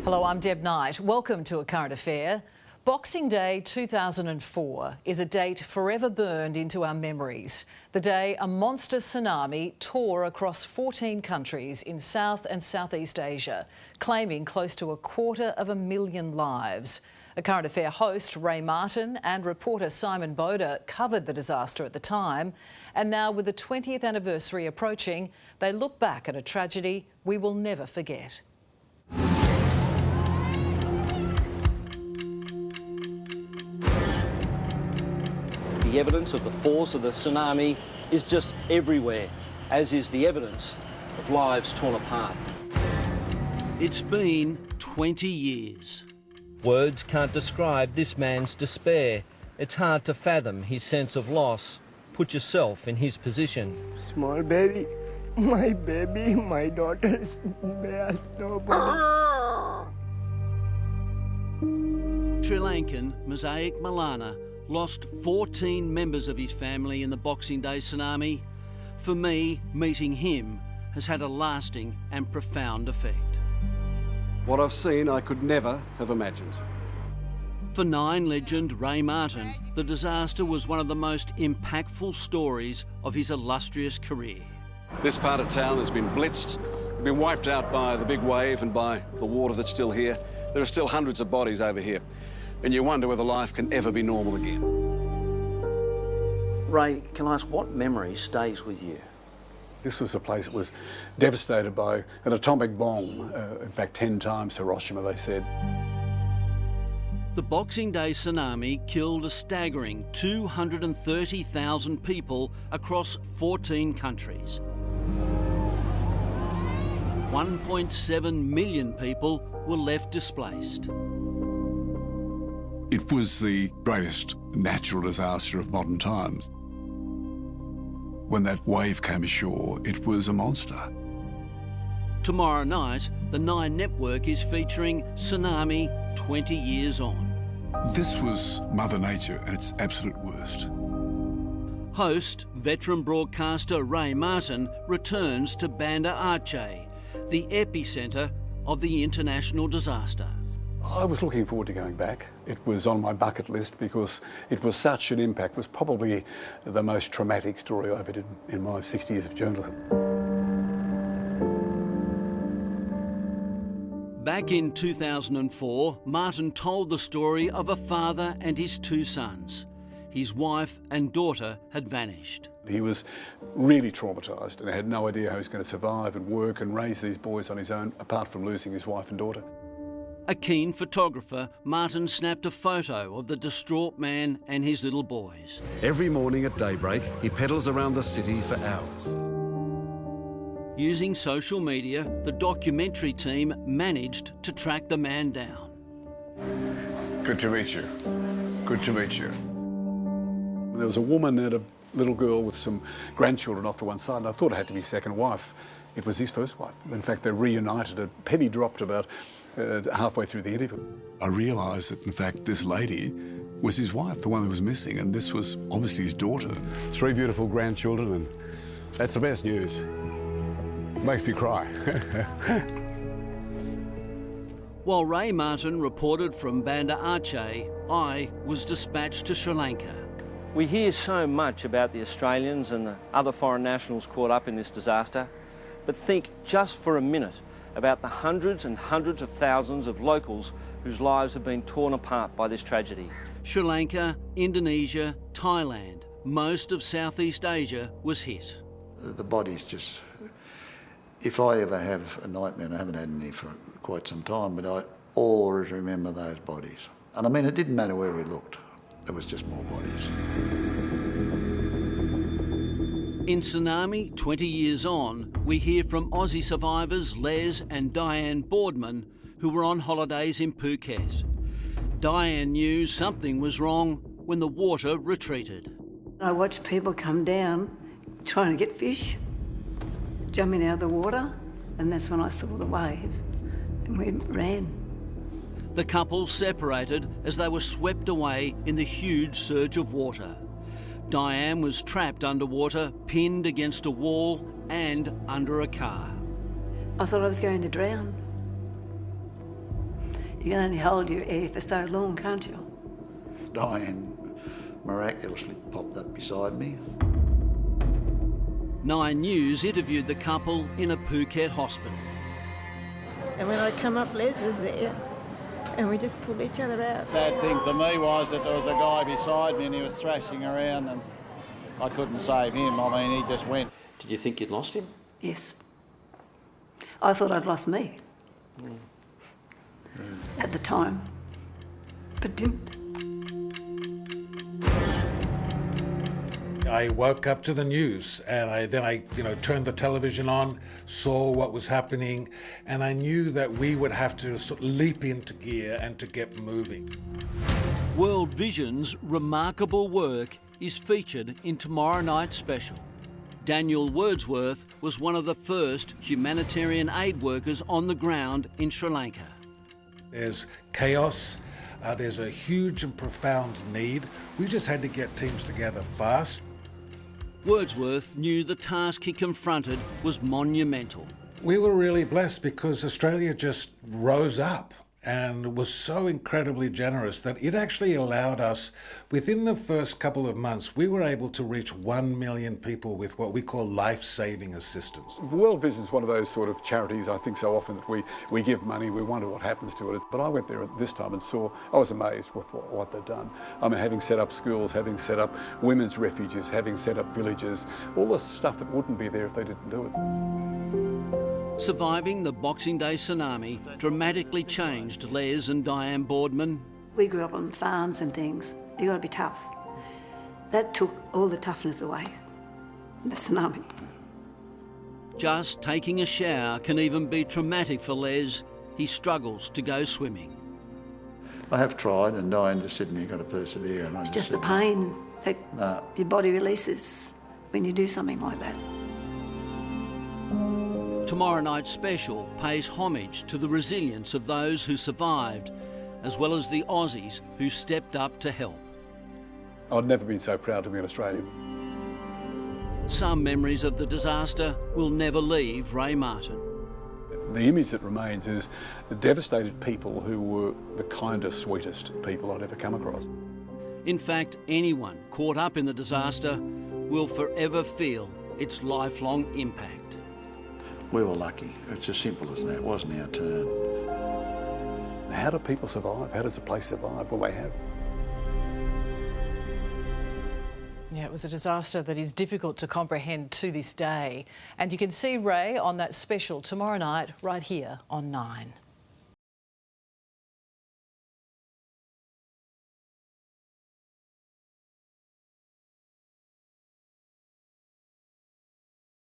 Hello, I'm Deb Knight. Welcome to A Current Affair. Boxing Day 2004 is a date forever burned into our memories. The day a monster tsunami tore across 14 countries in South and Southeast Asia, claiming close to 250,000 lives. A Current Affair host, Ray Martin, and reporter Simon Boda covered the disaster at the time. And now, with the 20th anniversary approaching, they look back at a tragedy we will never forget. The evidence of the force of the tsunami is just everywhere, as is the evidence of lives torn apart. It's been 20 years. Words can't describe this man's despair. It's hard to fathom his sense of loss. Put yourself in his position. Small baby, my daughter's there's nobody. Sri Lankan Mosaic Malana lost 14 members of his family in the Boxing Day tsunami. For me, meeting him has had a lasting and profound effect. What I've seen, I could never have imagined. For Nine legend Ray Martin, the disaster was one of the most impactful stories of his illustrious career. This part of town has been blitzed, been wiped out by the big wave and by the water that's still here. There are still hundreds of bodies over here, and you wonder whether life can ever be normal again. Ray, can I ask, what memory stays with you? This was a place that was devastated by an atomic bomb, in fact 10 times Hiroshima, they said. The Boxing Day tsunami killed a staggering 230,000 people across 14 countries. 1.7 million people were left displaced. It was the greatest natural disaster of modern times. When that wave came ashore, it was a monster. Tomorrow night, the Nine Network is featuring Tsunami 20 years on. This was Mother Nature at its absolute worst. Host, veteran broadcaster Ray Martin returns to Banda Aceh, the epicentre of the international disaster. I was looking forward to going back. It was on my bucket list because it was such an impact. It was probably the most traumatic story I ever did in my 60 years of journalism. Back in 2004, Martin told the story of a father and his two sons. His wife and daughter had vanished. He was really traumatised and had no idea how he was going to survive and work and raise these boys on his own, apart from losing his wife and daughter. A keen photographer, Martin snapped a photo of the distraught man and his little boys. Every morning at daybreak, he pedals around the city for hours. Using social media, the documentary team managed to track the man down. Good to meet you. Good to meet you. There was a woman and a little girl with some grandchildren off to one side, and I thought it had to be his second wife. It was his first wife. In fact, they reunited. A penny dropped about halfway through the interview. I realised that, in fact, this lady was his wife, the one that was missing, and this was obviously his daughter. 3 beautiful grandchildren, and that's the best news. Makes me cry. While Ray Martin reported from Banda Aceh, I was dispatched to Sri Lanka. We hear so much about the Australians and the other foreign nationals caught up in this disaster, but think just for a minute about the hundreds and hundreds of thousands of locals whose lives have been torn apart by this tragedy. Sri Lanka, Indonesia, Thailand, most of Southeast Asia was hit. The bodies just... If I ever have a nightmare, and I haven't had any for quite some time, but I always remember those bodies. And I mean, it didn't matter where we looked. There was just more bodies. In Tsunami 20 years on, we hear from Aussie survivors Les and Diane Boardman, who were on holidays in Phuket. Diane knew something was wrong when the water retreated. I watched people come down trying to get fish, jumping out of the water, and that's when I saw the wave, and we ran. The couple separated as they were swept away in the huge surge of water. Diane was trapped underwater, pinned against a wall and under a car. I thought I was going to drown. You can only hold your air for so long, can't you? Diane miraculously popped up beside me. 9 News interviewed the couple in a Phuket hospital. And when I come up, Les was there, and we just pulled each other out. Sad thing for me was that there was a guy beside me and he was thrashing around and I couldn't save him. I mean, he just went. Did you think you'd lost him? Yes. I thought I'd lost me at the time, but didn't. I woke up to the news and I turned the television on, saw what was happening, and I knew that we would have to sort of leap into gear and to get moving. World Vision's remarkable work is featured in tomorrow night's special. Daniel Wordsworth was one of the first humanitarian aid workers on the ground in Sri Lanka. There's chaos, there's a huge and profound need. We just had to get teams together fast. Wordsworth knew the task he confronted was monumental. We were really blessed because Australia just rose up and was so incredibly generous that it actually allowed us, within the first couple of months, we were able to reach 1 million people with what we call life-saving assistance. World Vision is one of those sort of charities, I think so often that we give money, we wonder what happens to it. But I went there at this time and I was amazed with what they've done. I mean, having set up schools, having set up women's refuges, having set up villages, all the stuff that wouldn't be there if they didn't do it. Surviving the Boxing Day tsunami dramatically changed Les and Diane Boardman. We grew up on farms and things. You got to be tough. That took all the toughness away. The tsunami. Just taking a shower can even be traumatic for Les. He struggles to go swimming. I have tried, and Diane just said to me, you've got to persevere. And It's just the pain that your body releases when you do something like that. Tomorrow night's special pays homage to the resilience of those who survived, as well as the Aussies who stepped up to help. I'd never been so proud to be an Australian. Some memories of the disaster will never leave Ray Martin. The image that remains is the devastated people who were the kindest, sweetest people I'd ever come across. In fact, anyone caught up in the disaster will forever feel its lifelong impact. We were lucky. It's as simple as that. It wasn't our turn. How do people survive? How does a place survive? Well, they have. Yeah, it was a disaster that is difficult to comprehend to this day. And you can see Ray on that special tomorrow night right here on 9.